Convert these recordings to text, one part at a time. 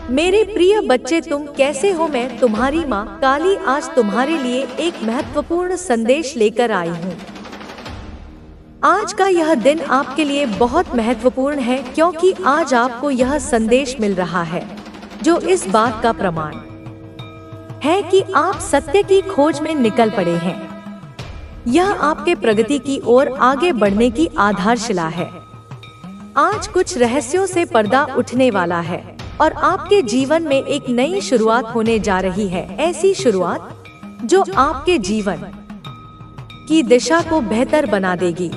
मेरे प्रिय बच्चे, तुम कैसे हो? मैं तुम्हारी माँ काली आज तुम्हारे लिए एक महत्वपूर्ण संदेश लेकर आई हूँ। आज का यह दिन आपके लिए बहुत महत्वपूर्ण है क्योंकि आज आपको यह संदेश मिल रहा है जो इस बात का प्रमाण है कि आप सत्य की खोज में निकल पड़े हैं। यह आपके प्रगति की ओर आगे बढ़ने की आधारशिला है। आज कुछ रहस्यों से पर्दा उठने वाला है और आपके जीवन में एक नई शुरुआत होने जा रही है। ऐसी शुरुआत जो आपके जीवन की दिशा को बेहतर बना देगी।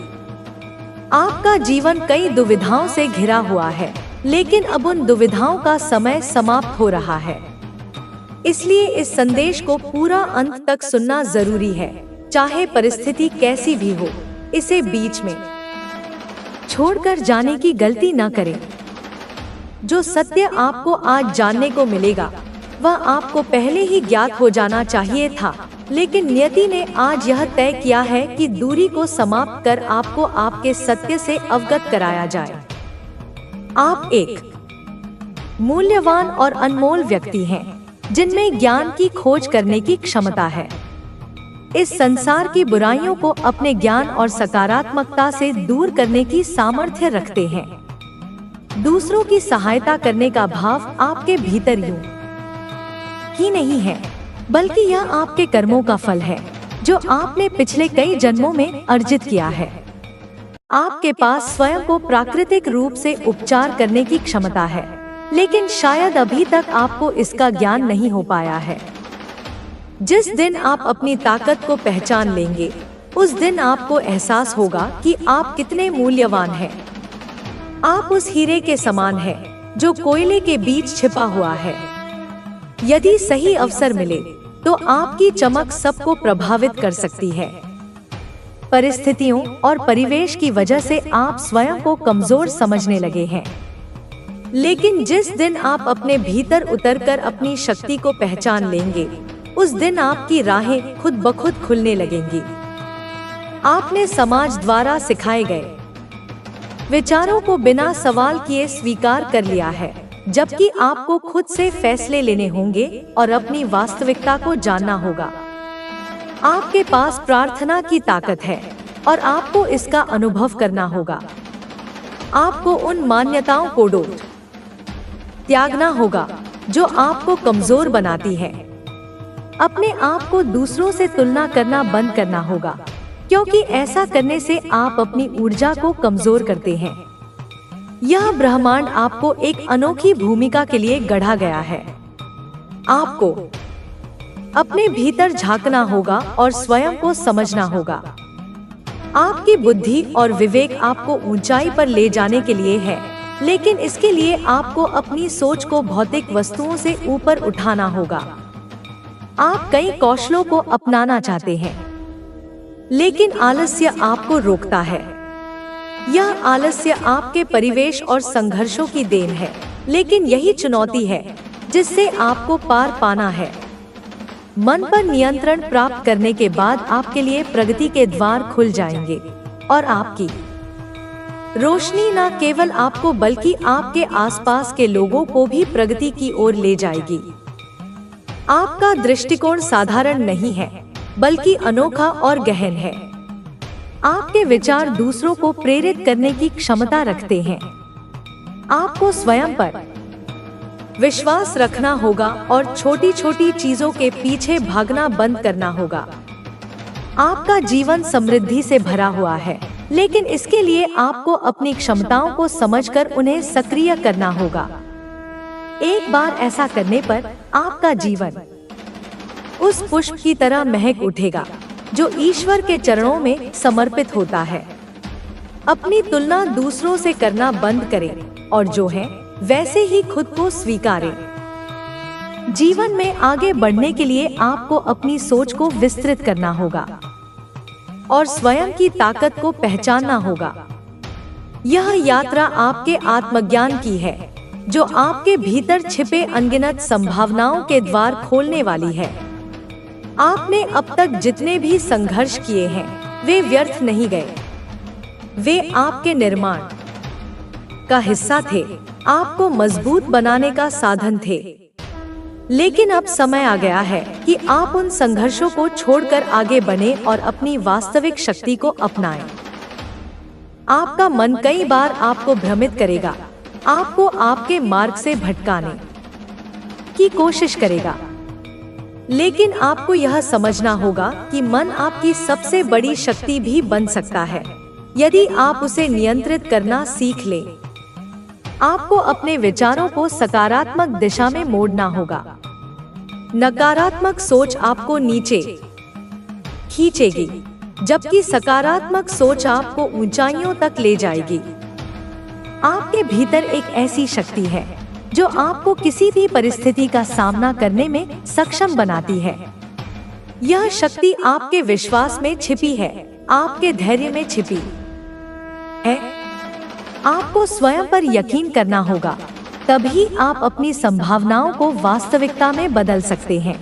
आपका जीवन कई दुविधाओं से घिरा हुआ है, लेकिन अब उन दुविधाओं का समय समाप्त हो रहा है। इसलिए इस संदेश को पूरा अंत तक सुनना जरूरी है। चाहे परिस्थिति कैसी भी हो, इसे बीच में छोड़कर जाने की गलती न करें। जो सत्य आपको आज जानने को मिलेगा वह आपको पहले ही ज्ञात हो जाना चाहिए था, लेकिन नियति ने आज यह तय किया है कि दूरी को समाप्त कर आपको आपके सत्य से अवगत कराया जाए। आप एक मूल्यवान और अनमोल व्यक्ति हैं, जिनमें ज्ञान की खोज करने की क्षमता है। इस संसार की बुराइयों को अपने ज्ञान और सकारात्मकता से दूर करने की सामर्थ्य रखते हैं। दूसरों की सहायता करने का भाव आपके भीतर यूं ही नहीं है, बल्कि यह आपके कर्मों का फल है जो आपने पिछले कई जन्मों में अर्जित किया है। आपके पास स्वयं को प्राकृतिक रूप से उपचार करने की क्षमता है, लेकिन शायद अभी तक आपको इसका ज्ञान नहीं हो पाया है। जिस दिन आप अपनी ताकत को पहचान लेंगे, उस दिन आपको एहसास होगा कि आप कितने मूल्यवान हैं। आप उस हीरे के समान हैं जो कोयले के बीच छिपा हुआ है। यदि सही अवसर मिले तो आपकी चमक सबको प्रभावित कर सकती है। परिस्थितियों और परिवेश की वजह से आप स्वयं को कमजोर समझने लगे हैं, लेकिन जिस दिन आप अपने भीतर उतरकर अपनी शक्ति को पहचान लेंगे, उस दिन आपकी राहें खुद ब खुद खुलने लगेंगी। आपने समाज द्वारा सिखाए गए विचारों को बिना सवाल किए स्वीकार कर लिया है, जबकि आपको खुद से फैसले लेने होंगे और अपनी वास्तविकता को जानना होगा। आपके पास प्रार्थना की ताकत है और आपको इसका अनुभव करना होगा। आपको उन मान्यताओं को त्यागना होगा जो आपको कमजोर बनाती है। अपने आप को दूसरों से तुलना करना बंद करना होगा, क्योंकि ऐसा करने से आप अपनी ऊर्जा को कमजोर करते हैं। यह ब्रह्मांड आपको एक अनोखी भूमिका के लिए गढ़ा गया है। आपको अपने भीतर झांकना होगा और स्वयं को समझना होगा। आपकी बुद्धि और विवेक आपको ऊंचाई पर ले जाने के लिए है, लेकिन इसके लिए आपको अपनी सोच को भौतिक वस्तुओं से ऊपर उठाना होगा। आप कई कौशलों को अपनाना चाहते हैं, लेकिन आलस्य आपको रोकता है। यह आलस्य आपके परिवेश और संघर्षों की देन है, लेकिन यही चुनौती है जिससे आपको पार पाना है। मन पर नियंत्रण प्राप्त करने के बाद आपके लिए प्रगति के द्वार खुल जाएंगे और आपकी रोशनी न केवल आपको बल्कि आपके आसपास के लोगों को भी प्रगति की ओर ले जाएगी। आपका दृष्टिकोण साधारण नहीं है, बल्कि अनोखा और गहन है। आपके विचार दूसरों को प्रेरित करने की क्षमता रखते हैं। आपको स्वयं पर विश्वास रखना होगा और छोटी छोटी चीजों के पीछे भागना बंद करना होगा। आपका जीवन समृद्धि से भरा हुआ है, लेकिन इसके लिए आपको अपनी क्षमताओं को समझकर उन्हें सक्रिय करना होगा। एक बार ऐसा करने पर आपका जीवन उस पुष्प की तरह महक उठेगा जो ईश्वर के चरणों में समर्पित होता है। अपनी तुलना दूसरों से करना बंद करें और जो है वैसे ही खुद को स्वीकारें। जीवन में आगे बढ़ने के लिए आपको अपनी सोच को विस्तृत करना होगा और स्वयं की ताकत को पहचानना होगा। यह यात्रा आपके आत्मज्ञान की है, जो आपके भीतर छिपे अनगिनत संभावनाओं के द्वार खोलने वाली है। आपने अब तक जितने भी संघर्ष किए हैं, वे व्यर्थ नहीं गए। वे आपके निर्माण का हिस्सा थे। आपको मजबूत बनाने का साधन थे। लेकिन अब समय आ गया है कि आप उन संघर्षों को छोड़कर आगे बढ़ें और अपनी वास्तविक शक्ति को अपनाएं। आपका मन कई बार आपको भ्रमित करेगा, आपको आपके मार्ग से भटकाने की कोशिश करेगा। लेकिन आपको यह समझना होगा कि मन आपकी सबसे बड़ी शक्ति भी बन सकता है, यदि आप उसे नियंत्रित करना सीख लें। आपको अपने विचारों को सकारात्मक दिशा में मोड़ना होगा। नकारात्मक सोच आपको नीचे खींचेगी, जबकि सकारात्मक सोच आपको ऊंचाइयों तक ले जाएगी। आपके भीतर एक ऐसी शक्ति है जो आपको किसी भी परिस्थिति का सामना करने में सक्षम बनाती है। यह शक्ति आपके विश्वास में छिपी है, आपके धैर्य में छिपी है। आपको स्वयं पर यकीन करना होगा, तभी आप अपनी संभावनाओं को वास्तविकता में बदल सकते हैं।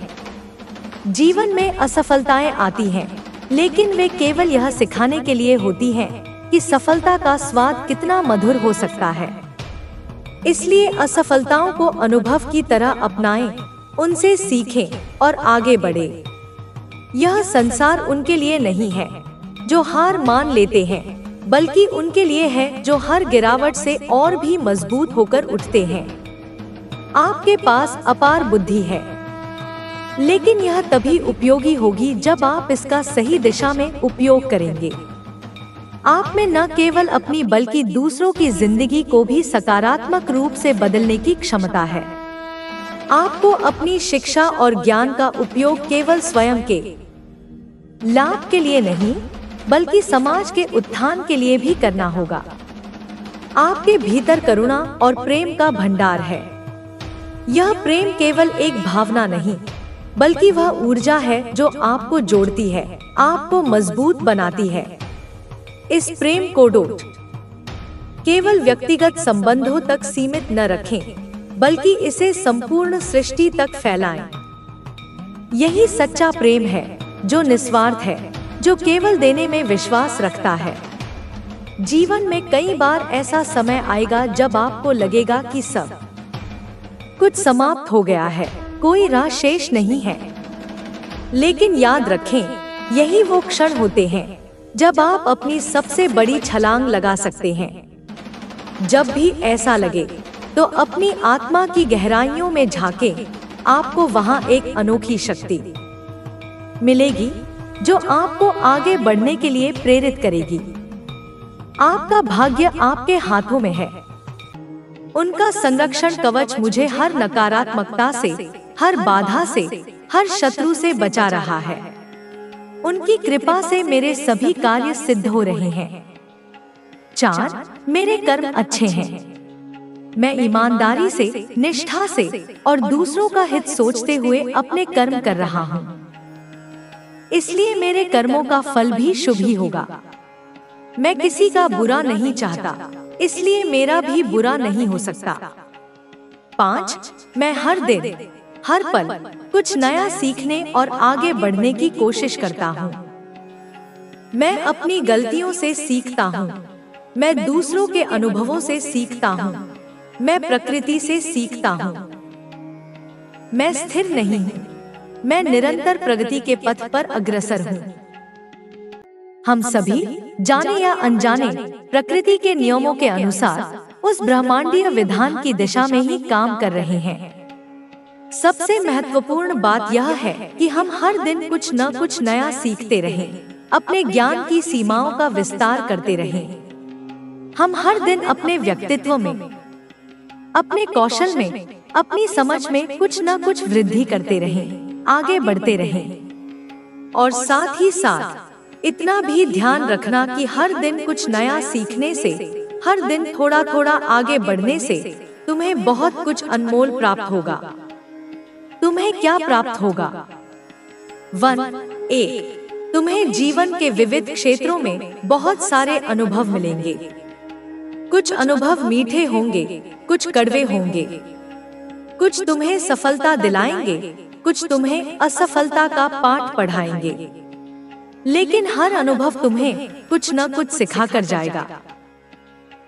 जीवन में असफलताएं आती हैं, लेकिन वे केवल यह सिखाने के लिए होती हैं कि सफलता का स्वाद कितना मधुर हो सकता है। इसलिए असफलताओं को अनुभव की तरह अपनाएं, उनसे सीखें और आगे बढ़ें। यह संसार उनके लिए नहीं है जो हार मान लेते हैं, बल्कि उनके लिए है जो हर गिरावट से और भी मजबूत होकर उठते हैं। आपके पास अपार बुद्धि है, लेकिन यह तभी उपयोगी होगी जब आप इसका सही दिशा में उपयोग करेंगे। आप में न केवल अपनी बल्कि दूसरों की जिंदगी को भी सकारात्मक रूप से बदलने की क्षमता है। आपको अपनी शिक्षा और ज्ञान का उपयोग केवल स्वयं के लाभ के लिए नहीं, बल्कि समाज के उत्थान के लिए भी करना होगा। आपके भीतर करुणा और प्रेम का भंडार है। यह प्रेम केवल एक भावना नहीं, बल्कि वह ऊर्जा है जो आपको जोड़ती है, आपको मजबूत बनाती है। इस प्रेम को केवल व्यक्तिगत संबंधों तक सीमित न रखें, बल्कि इसे संपूर्ण सृष्टि तक फैलाएं। यही सच्चा प्रेम है, जो निस्वार्थ है, जो केवल देने में विश्वास रखता है। जीवन में कई बार ऐसा समय आएगा जब आपको लगेगा कि सब कुछ समाप्त हो गया है, कोई राह शेष नहीं है। लेकिन याद रखें, यही वो क्षण होते हैं जब आप अपनी सबसे बड़ी छलांग लगा सकते हैं। जब भी ऐसा लगे, तो अपनी आत्मा की गहराइयों में झांकें। आपको वहां एक अनोखी शक्ति मिलेगी जो आपको आगे बढ़ने के लिए प्रेरित करेगी। आपका भाग्य आपके हाथों में है। उनका संरक्षण कवच मुझे हर नकारात्मकता से, हर बाधा से, हर शत्रु से बचा रहा है। उनकी कृपा से मेरे सभी कार्य सिद्ध हो रहे हैं। 4, मेरे कर्म अच्छे हैं। मैं ईमानदारी से, निष्ठा से और दूसरों का हित सोचते हुए अपने कर्म कर रहा हूँ। इसलिए मेरे कर्मों का फल भी शुभ ही होगा। मैं किसी का बुरा नहीं चाहता, इसलिए मेरा भी बुरा नहीं हो सकता। 5, मैं हर दिन, हर पल कुछ नया सीखने और आगे बढ़ने की कोशिश करता हूँ। मैं अपनी गलतियों से सीखता हूँ। मैं दूसरों के अनुभवों से सीखता हूँ। मैं प्रकृति से सीखता हूँ। मैं स्थिर नहीं हूँ, मैं निरंतर प्रगति के पथ पर अग्रसर हूँ। हम सभी, जाने या अनजाने, प्रकृति के नियमों के अनुसार उस ब्रह्मांडीय विधान की दिशा में ही काम कर रहे हैं। सबसे महत्वपूर्ण बात यह है कि हम हर दिन कुछ न कुछ नया सीखते रहें, अपने ज्ञान की सीमाओं का विस्तार करते रहें। हम हर दिन अपने व्यक्तित्व में, अपने कौशल में, अपनी समझ में कुछ न कुछ वृद्धि करते रहें, आगे बढ़ते रहें। और साथ ही साथ इतना भी ध्यान रखना कि हर दिन कुछ नया सीखने से, हर दिन थोड़ा थोड़ा आगे बढ़ने से तुम्हें बहुत कुछ अनमोल प्राप्त होगा। तुम्हें क्या प्राप्त होगा? 1, तुम्हें जीवन के विविध क्षेत्रों में बहुत सारे अनुभव मिलेंगे। कुछ अनुभव मीठे होंगे, कुछ कड़वे होंगे। कुछ तुम्हें सफलता दिलाएंगे, कुछ तुम्हें असफलता का पाठ पढ़ाएंगे। लेकिन हर अनुभव तुम्हें कुछ न कुछ सिखा कर जाएगा।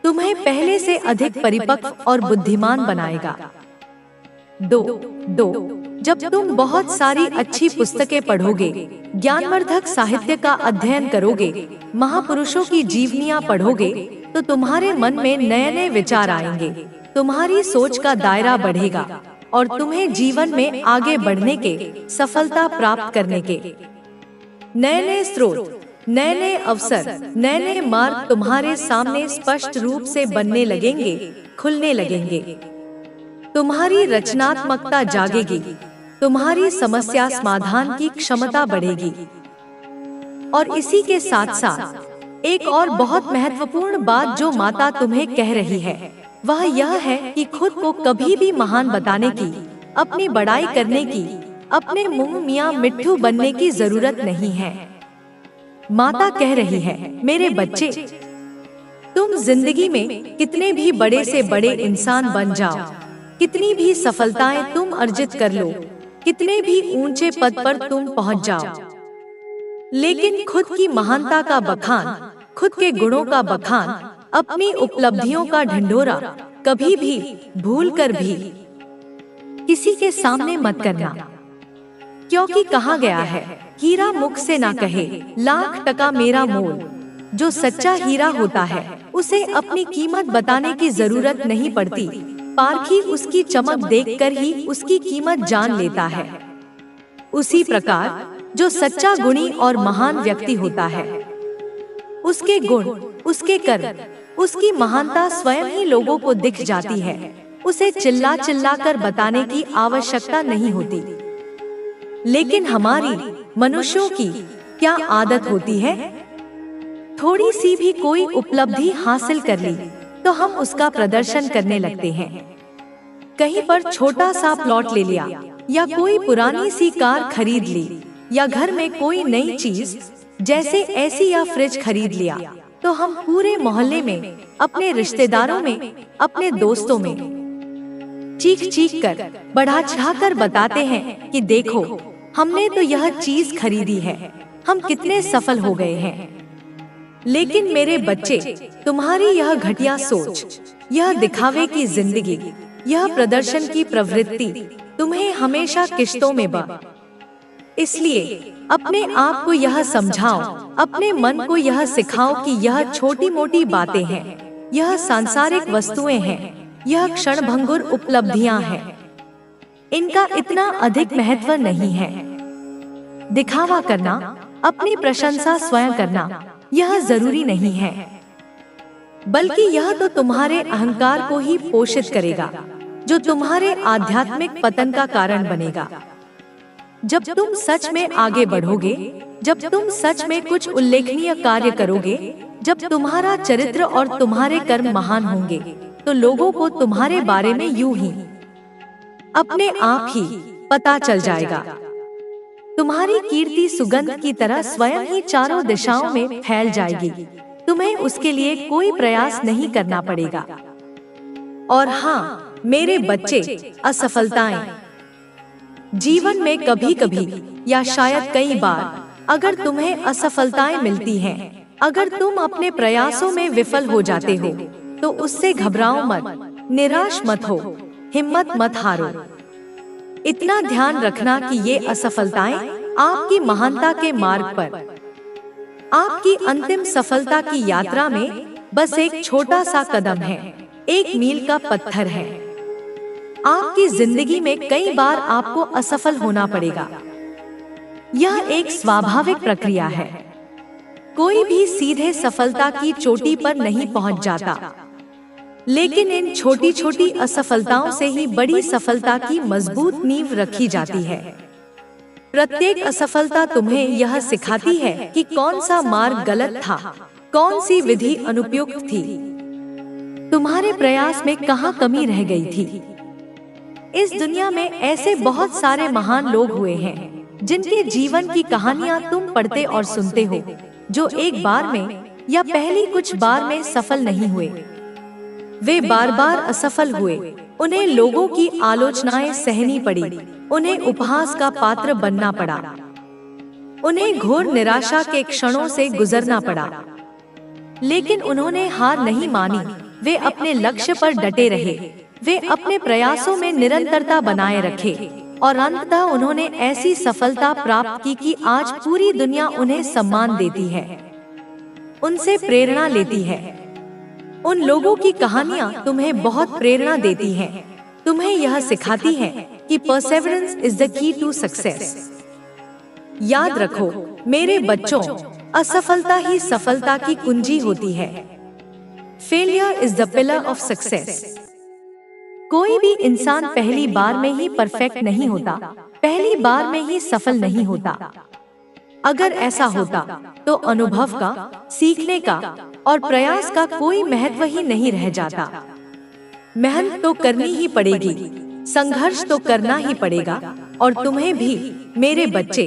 तुम्हें पहले से अधिक परिपक्व और बुद्धिमान बनाएगा। 2. जब तुम बहुत सारी अच्छी पुस्तकें पढ़ोगे, ज्ञानवर्धक साहित्य का अध्ययन करोगे, महापुरुषों की जीवनियाँ पढ़ोगे, तो तुम्हारे मन में नए नए विचार आएंगे, तुम्हारी सोच का दायरा बढ़ेगा और तुम्हें जीवन में आगे बढ़ने के, सफलता प्राप्त करने के नए नए स्रोत, नए नए अवसर, नए नए मार्ग तुम्हारे सामने स्पष्ट रूप से बनने लगेंगे, खुलने लगेंगे। तुम्हारी रचनात्मकता जागेगी, तुम्हारी समस्या समाधान की क्षमता बढ़ेगी। और इसी के साथ साथ एक और बहुत महत्वपूर्ण बात जो माता तुम्हें कह रही है, वह यह है कि खुद को कभी भी महान बताने की, अपनी बड़ाई करने की, अपने मुंह मियां मिट्ठू बनने की जरूरत नहीं है। माता कह रही है, मेरे बच्चे, तुम जिंदगी में कितने भी बड़े से बड़े इंसान बन जाओ, कितनी भी सफलताएं तुम अर्जित कर लो, कितने भी ऊंचे पद पर तुम पहुंच जाओ, लेकिन खुद की महानता का बखान, खुद के गुणों का बखान, अपनी उपलब्धियों का ढंढोरा कभी भी भूल कर भी किसी के सामने मत करना। क्योंकि कहा गया है, हीरा मुख से ना कहे, लाख टका मेरा मोल। जो सच्चा हीरा होता है, उसे अपनी कीमत बताने की जरूरत नहीं पड़ती। पारखी उसकी चमक देखकर ही उसकी कीमत जान लेता है। उसी प्रकार जो सच्चा गुणी और महान व्यक्ति होता है, उसके गुण, उसके कर्म, उसकी महानता स्वयं ही लोगों को दिख जाती है। उसे चिल्ला चिल्ला कर बताने की आवश्यकता नहीं होती। लेकिन हमारी मनुष्यों की क्या आदत होती है, थोड़ी सी भी कोई उपलब्धि हासिल कर ली तो हम उसका प्रदर्शन करने लगते हैं। कहीं पर छोटा सा प्लॉट ले लिया, या कोई पुरानी सी कार खरीद ली, या घर में कोई नई चीज जैसे एसी या फ्रिज खरीद लिया, तो हम पूरे मोहल्ले में, अपने रिश्तेदारों में, अपने दोस्तों में चीख चीख कर, बढ़ा चढ़ाकर बताते हैं कि देखो, हमने तो यह चीज खरीदी है, हम कितने सफल हो गए हैं। लेकिन मेरे बच्चे, तुम्हारी यह घटिया सोच, यह दिखावे की जिंदगी, यह प्रदर्शन की प्रवृत्ति तुम्हें हमेशा किश्तों में इसलिए अपने आप को यह समझाओ, अपने मन को यह सिखाओ कि यह छोटी मोटी बातें हैं, यह सांसारिक वस्तुएं हैं, यह क्षणभंगुर उपलब्धियां हैं, इनका इतना अधिक महत्व नहीं है। दिखावा करना, अपनी प्रशंसा स्वयं करना, यह जरूरी नहीं है, बल्कि यह तो तुम्हारे अहंकार को ही पोषित करेगा, जो तुम्हारे आध्यात्मिक पतन का कारण बनेगा। जब तुम सच में आगे बढ़ोगे, जब तुम सच में कुछ उल्लेखनीय कार्य करोगे, जब तुम्हारा चरित्र और तुम्हारे कर्म महान होंगे, तो लोगों को तुम्हारे बारे में यूं ही अपने आप ही पता चल जाएगा। तुम्हारी कीर्ति सुगंध की तरह स्वयं ही चारों दिशाओं में फैल जाएगी। तुम्हें उसके लिए कोई प्रयास नहीं करना पड़ेगा। और हाँ मेरे बच्चे, असफलताएं जीवन में कभी कभी या शायद कई बार अगर तुम्हें असफलताएं मिलती हैं, अगर तुम अपने प्रयासों में विफल हो जाते हो, तो उससे घबराओ मत, निराश मत हो, हिम्मत मत हारो। इतना ध्यान रखना कि ये असफलताएं आपकी महानता के मार्ग पर, आपकी अंतिम सफलता की यात्रा में बस एक छोटा सा कदम है, एक मील का पत्थर है। आपकी जिंदगी में कई बार आपको असफल होना पड़ेगा। यह एक स्वाभाविक प्रक्रिया है। कोई भी सीधे सफलता की चोटी पर नहीं पहुंच जाता, लेकिन इन छोटी छोटी असफलताओं से ही बड़ी सफलता की मजबूत नींव रखी जाती है। प्रत्येक असफलता तुम्हें यह सिखाती है कि कौन सा मार्ग गलत था, कौन सी विधि अनुपयुक्त थी, तुम्हारे प्रयास में कहाँ कमी रह गई थी। इस दुनिया में ऐसे बहुत सारे महान लोग हुए हैं जिनके जीवन की कहानियां तुम पढ़ते और सुनते हो, जो एक बार में या पहली कुछ बार में सफल नहीं हुए। वे बार बार असफल हुए, उन्हें लोगों की आलोचनाएं सहनी पड़ी, उन्हें उपहास का पात्र बनना पड़ा, उन्हें घोर निराशा के क्षणों से गुजरना पड़ा। लेकिन उन्होंने हार नहीं मानी, वे अपने लक्ष्य पर डटे रहे, वे अपने प्रयासों में निरंतरता बनाए रखे और अंततः उन्होंने ऐसी सफलता प्राप्त की कि आज पूरी दुनिया उन्हें सम्मान देती है, उनसे प्रेरणा लेती है। उन लोगों की कहानियां तुम्हें बहुत प्रेरणा देती हैं, तुम्हें यह सिखाती हैं कि perseverance is the key to success. याद रखो मेरे बच्चों, असफलता ही सफलता की कुंजी होती है। Failure is the pillar of success. कोई भी इंसान पहली बार में ही परफेक्ट नहीं होता, पहली बार में ही सफल नहीं होता। अगर ऐसा होता तो अनुभव का, सीखने का और प्रयास का कोई महत्व ही नहीं रह जाता। मेहनत तो करनी ही पड़ेगी, संघर्ष तो करना ही पड़ेगा, और तुम्हें भी मेरे बच्चे।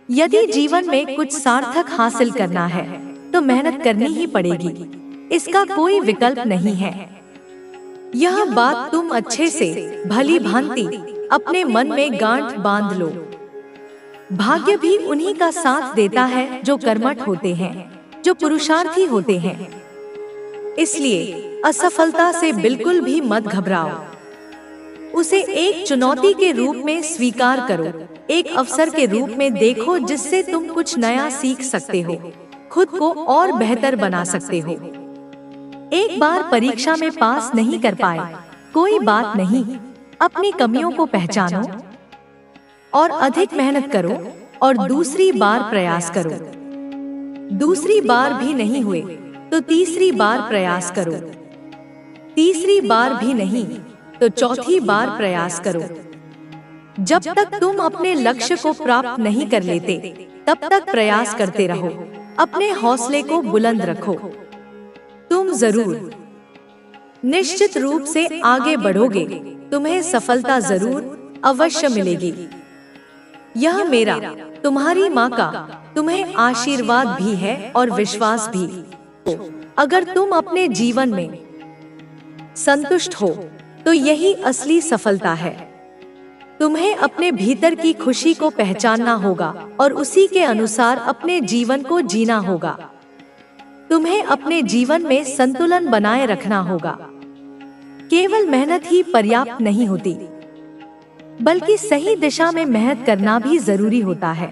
यदि जीवन में कुछ सार्थक हासिल करना है तो मेहनत करनी ही पड़ेगी, इसका कोई विकल्प नहीं है। यह बात तुम अच्छे से भली भांति अपने मन में गांठ बांध लो। भाग्य भी उन्हीं का साथ देता है जो कर्मठ होते हैं, जो पुरुषार्थी होते हैं। इसलिए असफलता से बिल्कुल भी मत घबराओ, उसे एक चुनौती के रूप में स्वीकार करो, एक अवसर के रूप में देखो जिससे तुम कुछ नया सीख सकते हो, खुद को और बेहतर बना सकते हो। एक बार परीक्षा में पास नहीं कर पाए, कोई बात नहीं, अपनी कमियों को पहचानो और अधिक मेहनत करो और दूसरी बार प्रयास करो। दूसरी बार भी नहीं हुए तो तीसरी बार प्रयास करो, तीसरी बार भी नहीं तो चौथी बार प्रयास करो। जब तक तुम अपने लक्ष्य को प्राप्त नहीं कर लेते तब तक प्रयास करते रहो, अपने हौसले को बुलंद रखो। तुम जरूर निश्चित रूप से आगे बढ़ोगे, तुम्हें सफलता जरूर अवश्य मिलेगी। यह मेरा, तुम्हारी माँ का तुम्हें आशीर्वाद भी है और विश्वास भी। अगर तुम अपने जीवन में संतुष्ट हो तो यही असली सफलता है। तुम्हें अपने भीतर की खुशी को पहचानना होगा और उसी के अनुसार अपने जीवन को जीना होगा। तुम्हें अपने जीवन में संतुलन बनाए रखना होगा। केवल मेहनत ही पर्याप्त नहीं होती, बल्कि सही दिशा में मेहनत करना भी जरूरी होता है।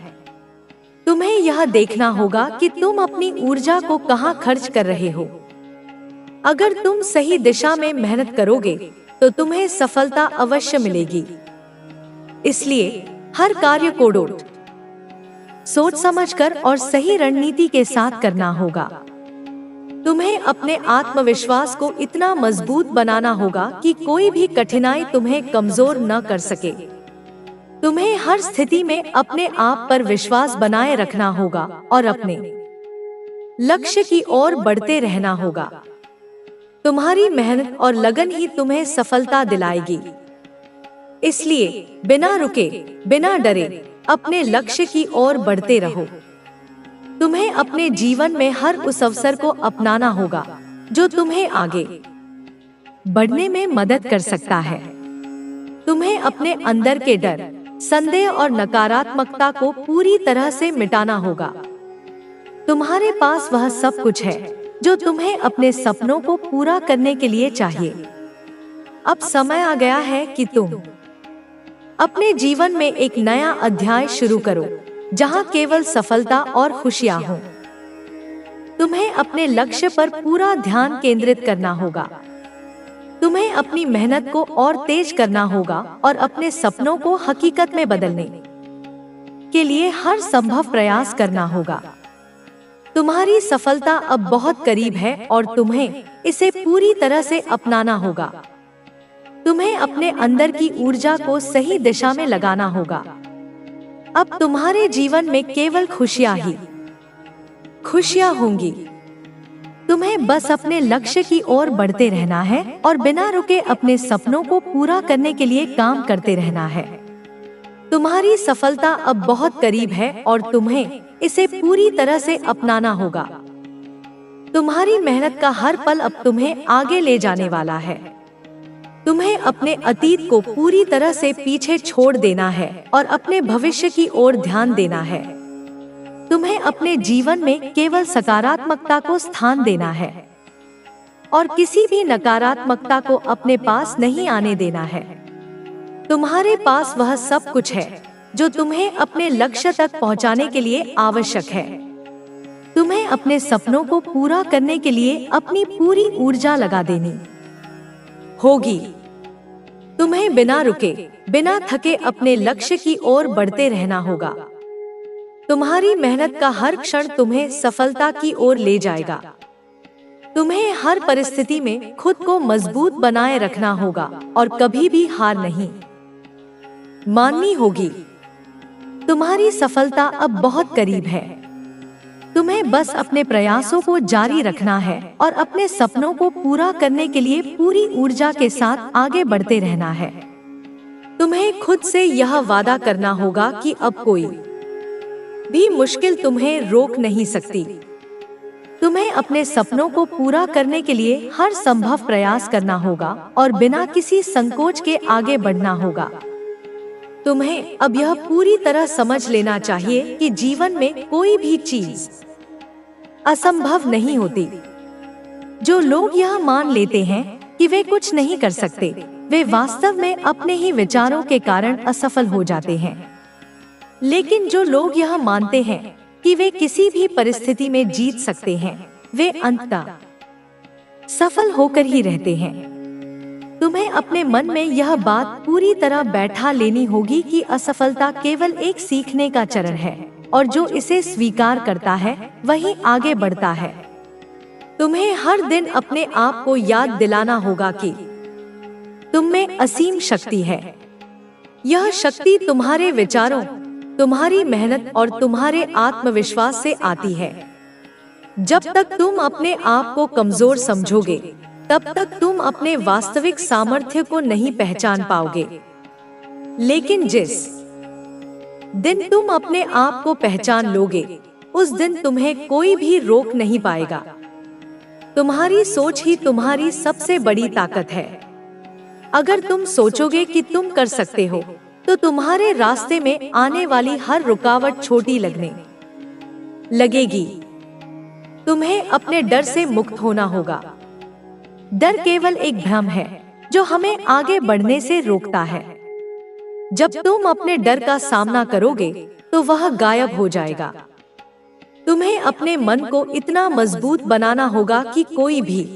तुम्हें यह देखना होगा कि तुम अपनी ऊर्जा को कहाँ खर्च कर रहे हो। अगर तुम सही दिशा में मेहनत करोगे तो तुम्हें सफलता अवश्य मिलेगी। इसलिए हर कार्य को सोच समझकर और सही रणनीति के साथ करना होगा। तुम्हें अपने आत्मविश्वास को इतना मजबूत बनाना होगा कि कोई भी कठिनाई तुम्हें कमजोर न कर सके। तुम्हें हर स्थिति में अपने आप पर विश्वास बनाए रखना होगा और अपने लक्ष्य की ओर बढ़ते रहना होगा। तुम्हारी मेहनत और लगन ही तुम्हें सफलता दिलाएगी। इसलिए बिना रुके, बिना डरे अपने लक्ष्य की ओर बढ़ते रहो। तुम्हें अपने जीवन में हर उस अवसर को अपनाना होगा जो तुम्हें आगे बढ़ने में मदद कर सकता है। तुम्हें अपने अंदर के डर, संदेह और नकारात्मकता को पूरी तरह से मिटाना होगा। तुम्हारे पास वह सब कुछ है जो तुम्हें अपने सपनों को पूरा करने के लिए चाहिए। अब समय आ गया है कि तुम अपने जीवन में एक नया अध्याय शुरू करो, जहां केवल सफलता और खुशियां हों। तुम्हें अपने लक्ष्य पर पूरा ध्यान केंद्रित करना होगा। तुम्हें अपनी मेहनत को और तेज करना होगा और अपने सपनों को हकीकत में बदलने के लिए हर संभव प्रयास करना होगा। तुम्हारी सफलता अब बहुत करीब है और तुम्हें इसे पूरी तरह से अपनाना होगा। तुम्हें अपने अंदर की ऊर्जा को सही दिशा में लगाना होगा। अब तुम्हारे जीवन में केवल खुशियां ही खुशियां होंगी। तुम्हें बस अपने लक्ष्य की ओर बढ़ते रहना है और बिना रुके अपने सपनों को पूरा करने के लिए काम करते रहना है। तुम्हारी सफलता अब बहुत करीब है और तुम्हें इसे पूरी तरह से अपनाना होगा। तुम्हारी मेहनत का हर पल अब तुम्हें आगे ले जाने वाला है। तुम्हें अपने अतीत को पूरी तरह से पीछे छोड़ देना है और अपने भविष्य की ओर ध्यान देना है। तुम्हें अपने जीवन में केवल सकारात्मकता को स्थान देना है। और किसी भी नकारात्मकता को अपने पास नहीं आने देना है। तुम्हारे पास वह सब कुछ है जो तुम्हें अपने लक्ष्य तक पहुंचाने के लिए आवश्यक है। तुम्हें अपने सपनों को पूरा करने के लिए अपनी पूरी ऊर्जा लगा देनी होगी। तुम्हें बिना रुके, बिना थके अपने लक्ष्य की ओर बढ़ते रहना होगा। तुम्हारी मेहनत का हर क्षण तुम्हें सफलता की ओर ले जाएगा। तुम्हें हर परिस्थिति में खुद को मजबूत बनाए रखना होगा और कभी भी हार नहीं माननी होगी। तुम्हारी सफलता अब बहुत करीब है। तुम्हें बस अपने प्रयासों को जारी रखना है और अपने सपनों को पूरा करने के लिए पूरी ऊर्जा के साथ आगे बढ़ते रहना है। तुम्हें खुद से यह वादा करना होगा कि अब कोई भी मुश्किल तुम्हें रोक नहीं सकती। तुम्हें अपने सपनों को पूरा करने के लिए हर संभव प्रयास करना होगा और बिना किसी संकोच के आगे बढ़ना होगा। तुम्हें अब यह पूरी तरह समझ लेना चाहिए कि जीवन में कोई भी चीज असंभव नहीं होती। जो लोग यह मान लेते हैं कि वे कुछ नहीं कर सकते, वे वास्तव में अपने ही विचारों के कारण असफल हो जाते हैं। लेकिन जो लोग यह मानते हैं कि वे किसी भी परिस्थिति में जीत सकते हैं, वे अंततः सफल होकर ही रहते हैं। तुम्हें अपने मन में यह बात पूरी तरह बैठा लेनी होगी कि असफलता केवल एक सीखने का चरण है और जो इसे स्वीकार करता है वही आगे बढ़ता है। तुम्हें हर दिन अपने आप को याद दिलाना होगा कि तुम में असीम शक्ति है। यह शक्ति तुम्हारे विचारों, तुम्हारी मेहनत और तुम्हारे आत्मविश्वास से आती है। जब तक तुम अपने आप को कमजोर समझोगे, तब तक तुम अपने वास्तविक सामर्थ्य को नहीं पहचान पाओगे। लेकिन जिस दिन तुम अपने आप को पहचान लोगे, उस दिन तुम्हें कोई भी रोक नहीं पाएगा। तुम्हारी सोच ही तुम्हारी सबसे बड़ी ताकत है। अगर तुम सोचोगे कि तुम कर सकते हो, तो तुम्हारे रास्ते में आने वाली हर रुकावट छोटी लगने लगेगी। तुम्हें अपने डर से मुक्त होना होगा। डर केवल एक भ्रम है जो हमें आगे बढ़ने से रोकता है। जब तुम अपने डर का सामना करोगे तो वह गायब हो जाएगा। तुम्हें अपने मन को इतना मजबूत बनाना होगा कि कोई भी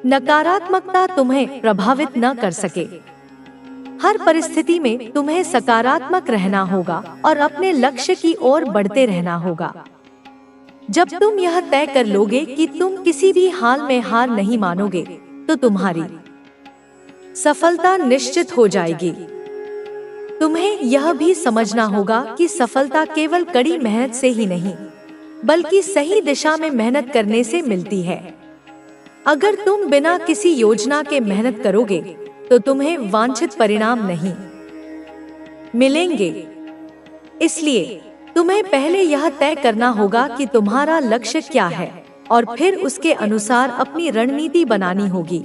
नकारात्मकता तुम्हें प्रभावित न कर सके। हर परिस्थिति में तुम्हें सकारात्मक रहना होगा और अपने लक्ष्य की ओर बढ़ते रहना होगा। जब तुम यह तय कर लोगे कि तुम किसी भी हाल में हार नहीं मानोगे, तो तुम्हारी सफलता निश्चित हो जाएगी। तुम्हें यह भी समझना होगा कि सफलता केवल कड़ी मेहनत से ही नहीं, बल्कि सही दिशा में मेहनत करने से मिलती है। अगर तुम बिना किसी योजना के मेहनत करोगे, तो तुम्हें वांछित परिणाम नहीं मिलेंगे। इसलिए तुम्हें पहले यह तय करना होगा कि तुम्हारा लक्ष्य क्या है और फिर उसके अनुसार अपनी रणनीति बनानी होगी।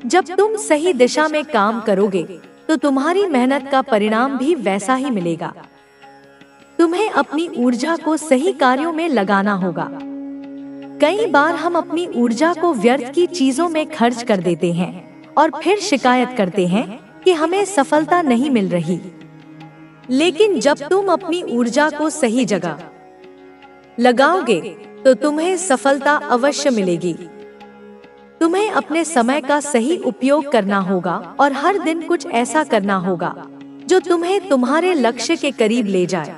जब तुम सही दिशा में काम करोगे, तो तुम्हारी मेहनत का परिणाम भी वैसा ही मिलेगा। तुम्हें अपनी ऊर्जा को सही कार्यों में लगाना होगा। कई बार हम अपनी ऊर्जा को व्यर्थ की चीजों में खर्च कर देते हैं और फिर शिकायत करते हैं कि हमें सफलता नहीं मिल रही। लेकिन जब तुम अपनी ऊर्जा को सही जगह लगाओगे, तो तुम्हें सफलता अवश्य मिलेगी। तुम्हें अपने समय का सही उपयोग करना होगा और हर दिन कुछ ऐसा करना होगा जो तुम्हें तुम्हारे लक्ष्य के करीब ले जाए।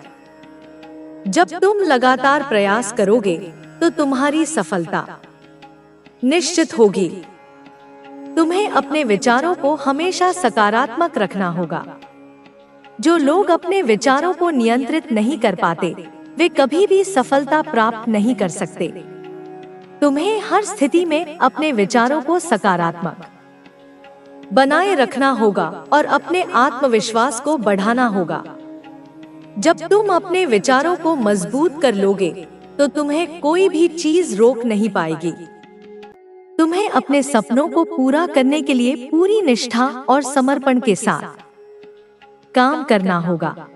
जब तुम लगातार प्रयास करोगे, तो तुम्हारी सफलता निश्चित होगी। तुम्हें अपने विचारों को हमेशा सकारात्मक रखना होगा। जो लोग अपने विचारों को नियंत्रित नहीं कर पाते, वे कभी भी सफलता प्राप्त नहीं कर सकते। तुम्हें हर स्थिति में अपने विचारों को सकारात्मक बनाए रखना होगा और अपने आत्मविश्वास को बढ़ाना होगा। जब तुम अपने विचारों को मजबूत कर लोगे, तो तुम्हें कोई भी चीज रोक नहीं पाएगी। तुम्हें अपने सपनों को पूरा करने के लिए पूरी निष्ठा और समर्पण के साथ काम करना होगा।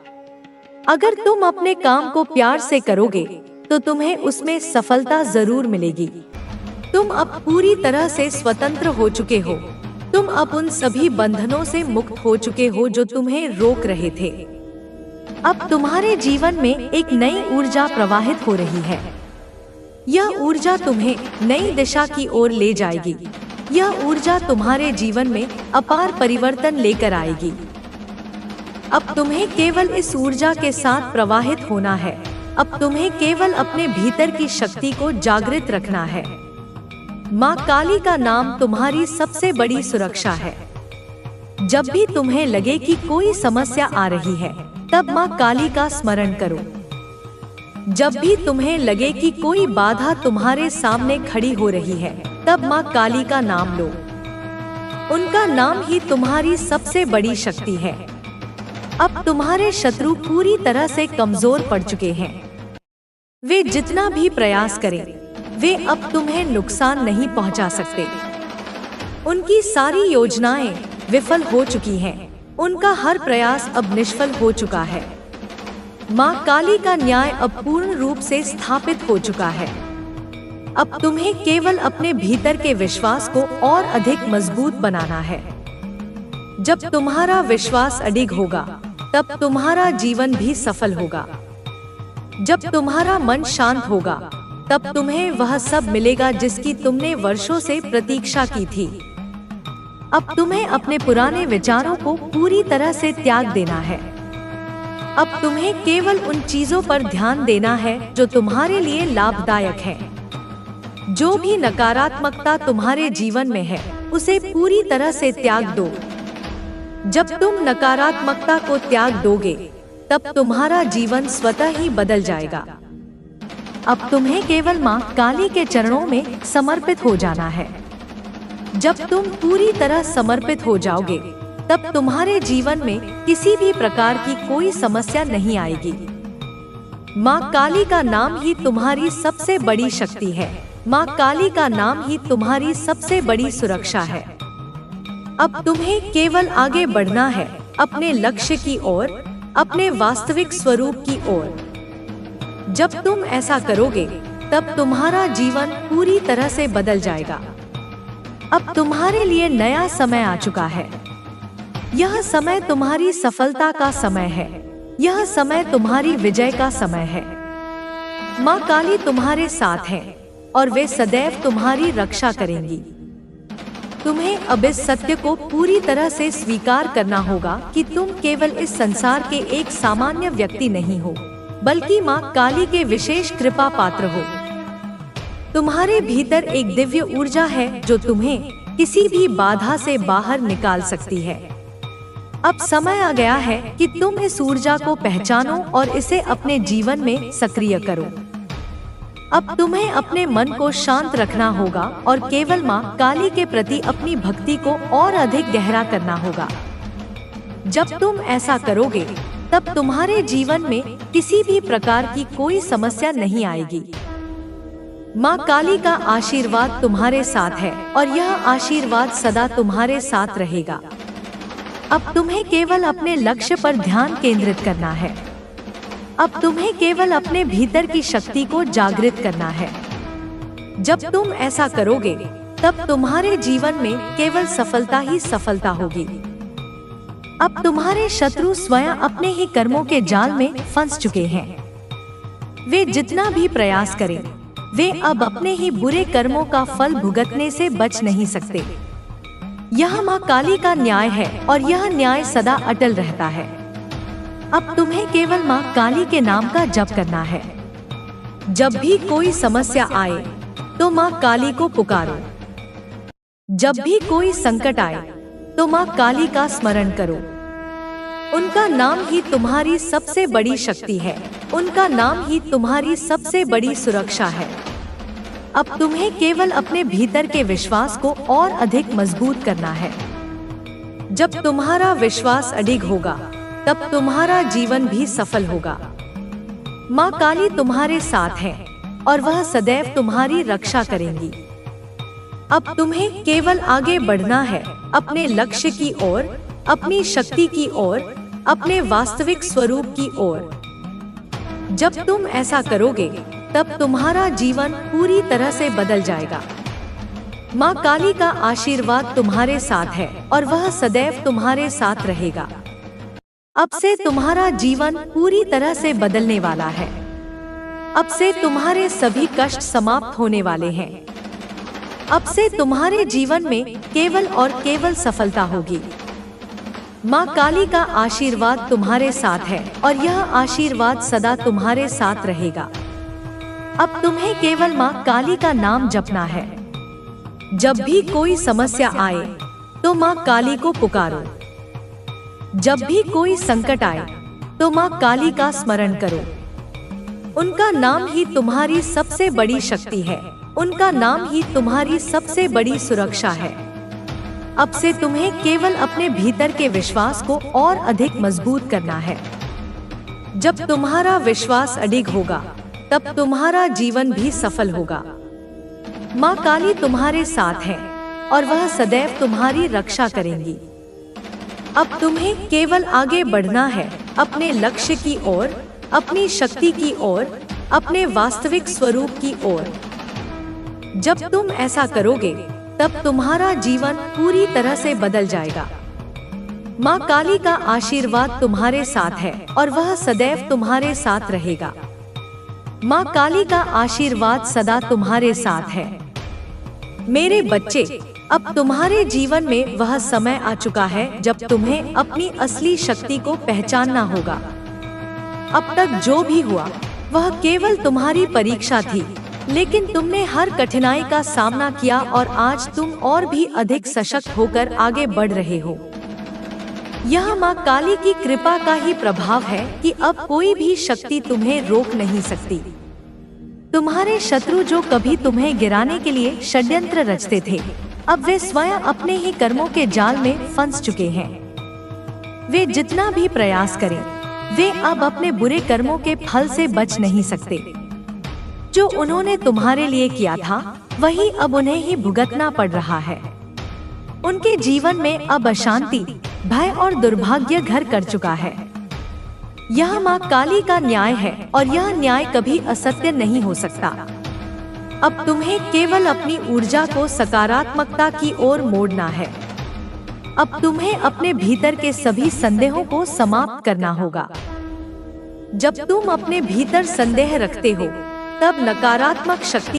अगर तुम अपने काम को प्यार से करोगे, तो तुम्हें उसमें सफलता जरूर मिलेगी। तुम अब पूरी तरह से स्वतंत्र हो चुके हो। तुम अब उन सभी बंधनों से मुक्त हो चुके हो जो तुम्हें रोक रहे थे। अब तुम्हारे जीवन में एक नई ऊर्जा प्रवाहित हो रही है। यह ऊर्जा तुम्हें नई दिशा की ओर ले जाएगी। यह ऊर्जा तुम्हारे जीवन में अपार परिवर्तन लेकर आएगी। अब तुम्हें केवल इस ऊर्जा के साथ प्रवाहित होना है। अब तुम्हें केवल अपने भीतर की शक्ति को जागृत रखना है। माँ काली का नाम तुम्हारी सबसे बड़ी सुरक्षा है। जब भी तुम्हें लगे कि कोई समस्या आ रही है, तब माँ काली का स्मरण करो। जब भी तुम्हें लगे कि कोई बाधा तुम्हारे सामने खड़ी हो रही है, तब माँ काली का नाम लो। उनका नाम ही तुम्हारी सबसे बड़ी शक्ति है। अब तुम्हारे शत्रु पूरी तरह से कमजोर पड़ चुके हैं। वे जितना भी प्रयास करें, वे अब तुम्हें नुकसान नहीं पहुंचा सकते। उनकी सारी योजनाएं विफल हो चुकी हैं। उनका हर प्रयास अब निष्फल हो चुका है। माँ काली का न्याय अब पूर्ण रूप से स्थापित हो चुका है। अब तुम्हें केवल अपने भीतर के विश्वास को और अधिक मजबूत बनाना है। जब तुम्हारा विश्वास अडिग होगा, तब तुम्हारा जीवन भी सफल होगा। जब तुम्हारा मन शांत होगा, तब तुम्हें वह सब मिलेगा जिसकी तुमने वर्षों से प्रतीक्षा की थी। अब तुम्हें अपने पुराने विचारों को पूरी तरह से त्याग देना है। अब तुम्हें केवल उन चीजों पर ध्यान देना है जो तुम्हारे लिए लाभदायक है। जो भी नकारात्मकता तुम्हारे जीवन में है, उसे पूरी तरह से त्याग दो। जब तुम नकारात्मकता को त्याग दोगे, तब तुम्हारा जीवन स्वतः ही बदल जाएगा। अब तुम्हें केवल माँ काली के चरणों में समर्पित हो जाना है। जब तुम पूरी तरह समर्पित हो जाओगे, तब तुम्हारे जीवन में किसी भी प्रकार की कोई समस्या नहीं आएगी। माँ काली का नाम ही तुम्हारी सबसे बड़ी शक्ति है। माँ काली का नाम ही तुम्हारी सबसे बड़ी सुरक्षा है। अब तुम्हें केवल आगे बढ़ना है, अपने लक्ष्य की ओर, अपने वास्तविक स्वरूप की ओर। जब तुम ऐसा करोगे, तब तुम्हारा जीवन पूरी तरह से बदल जाएगा। अब तुम्हारे लिए नया समय आ चुका है। यह समय तुम्हारी सफलता का समय है। यह समय तुम्हारी विजय का समय है। माँ काली तुम्हारे साथ है और वे सदैव तुम्हारी रक्षा करेंगी। तुम्हें अब इस सत्य को पूरी तरह से स्वीकार करना होगा कि तुम केवल इस संसार के एक सामान्य व्यक्ति नहीं हो, बल्कि माँ काली के विशेष कृपा पात्र हो। तुम्हारे भीतर एक दिव्य ऊर्जा है जो तुम्हें किसी भी बाधा से बाहर निकाल सकती है। अब समय आ गया है कि तुम इस ऊर्जा को पहचानो और इसे अपने जीवन में सक्रिय करो। अब तुम्हें अपने मन को शांत रखना होगा और केवल माँ काली के प्रति अपनी भक्ति को और अधिक गहरा करना होगा। जब तुम ऐसा करोगे, तब तुम्हारे जीवन में किसी भी प्रकार की कोई समस्या नहीं आएगी। माँ काली का आशीर्वाद तुम्हारे साथ है और यह आशीर्वाद सदा तुम्हारे साथ रहेगा। अब तुम्हें केवल अपने लक्ष्य पर ध्यान केंद्रित करना है। अब तुम्हें केवल अपने भीतर की शक्ति को जागृत करना है। जब तुम ऐसा करोगे, तब तुम्हारे जीवन में केवल सफलता ही सफलता होगी। अब तुम्हारे शत्रु स्वयं अपने ही कर्मों के जाल में फंस चुके हैं। वे जितना भी प्रयास करें, वे अब अपने ही बुरे कर्मों का फल भुगतने से बच नहीं सकते। यह माँ काली का न्याय है और यह न्याय सदा अटल रहता है। अब तुम्हें केवल माँ काली के नाम का जप करना है। जब भी कोई समस्या आए, तो माँ काली को पुकारो। जब भी कोई संकट आए, तो माँ काली का स्मरण करो। उनका नाम ही तुम्हारी सबसे बड़ी शक्ति है। उनका नाम ही तुम्हारी सबसे बड़ी सुरक्षा है। अब तुम्हें केवल अपने भीतर के विश्वास को और अधिक मजबूत करना है। जब तुम्हारा विश्वास अडिग होगा, तब तुम्हारा जीवन भी सफल होगा। माँ काली तुम्हारे साथ है और वह सदैव तुम्हारी रक्षा करेंगी। अब तुम्हें केवल आगे बढ़ना है, अपने लक्ष्य की ओर, अपनी शक्ति की ओर, अपने वास्तविक स्वरूप की ओर। जब तुम ऐसा करोगे, तब तुम्हारा जीवन पूरी तरह से बदल जाएगा। माँ काली का आशीर्वाद तुम्हारे साथ है और वह सदैव तुम्हारे साथ रहेगा। अब से तुम्हारा जीवन पूरी तरह से बदलने वाला है। अब से तुम्हारे सभी कष्ट समाप्त होने वाले हैं। अब से तुम्हारे जीवन में केवल और केवल सफलता होगी। माँ काली का आशीर्वाद तुम्हारे साथ है और यह आशीर्वाद सदा तुम्हारे साथ रहेगा। अब तुम्हें केवल माँ काली का नाम जपना है। जब भी कोई समस्या आए तो माँ काली को पुकारो। जब भी कोई संकट आए तो माँ काली का स्मरण करो। उनका नाम ही तुम्हारी सबसे बड़ी शक्ति है। उनका नाम ही तुम्हारी सबसे बड़ी सुरक्षा है। अब से तुम्हें केवल अपने भीतर के विश्वास को और अधिक मजबूत करना है। जब तुम्हारा विश्वास अडिग होगा तब तुम्हारा जीवन भी सफल होगा। माँ काली तुम्हारे साथ है और वह सदैव तुम्हारी रक्षा करेंगी। अब तुम्हें केवल आगे बढ़ना है, अपने लक्ष्य की ओर, अपनी शक्ति की ओर, अपने वास्तविक स्वरूप की ओर। जब तुम ऐसा करोगे तब तुम्हारा जीवन पूरी तरह से बदल जाएगा। माँ काली का आशीर्वाद तुम्हारे साथ है और वह सदैव तुम्हारे साथ रहेगा। माँ काली का आशीर्वाद सदा तुम्हारे साथ है। मेरे बच्चे, अब तुम्हारे जीवन में वह समय आ चुका है जब तुम्हें अपनी असली शक्ति को पहचानना होगा। अब तक जो भी हुआ वह केवल तुम्हारी परीक्षा थी, लेकिन तुमने हर कठिनाई का सामना किया और आज तुम और भी अधिक सशक्त होकर आगे बढ़ रहे हो। यह माँ काली की कृपा का ही प्रभाव है कि अब कोई भी शक्ति तुम्हें रोक नहीं सकती। तुम्हारे शत्रु जो कभी तुम्हें गिराने के लिए षड्यंत्र रचते थे, अब वे स्वयं अपने ही कर्मों के जाल में फंस चुके हैं। वे जितना भी प्रयास करें, वे अब अपने बुरे कर्मों के फल से बच नहीं सकते। जो उन्होंने तुम्हारे लिए किया था वही अब उन्हें ही भुगतना पड़ रहा है। उनके जीवन में अब अशांति, भय और दुर्भाग्य घर कर चुका है। यह माँ काली का न्याय है और यह न्याय कभी असत्य नहीं हो सकता। अब तुम्हें केवल अपनी ऊर्जा को सकारात्मकता की ओर मोड़ना है। अब तुम्हें अपने भीतर के सभी संदेहों को समाप्त करना होगा। जब तुम अपने भीतर संदेह रखते हो तब नकारात्मक शक्ति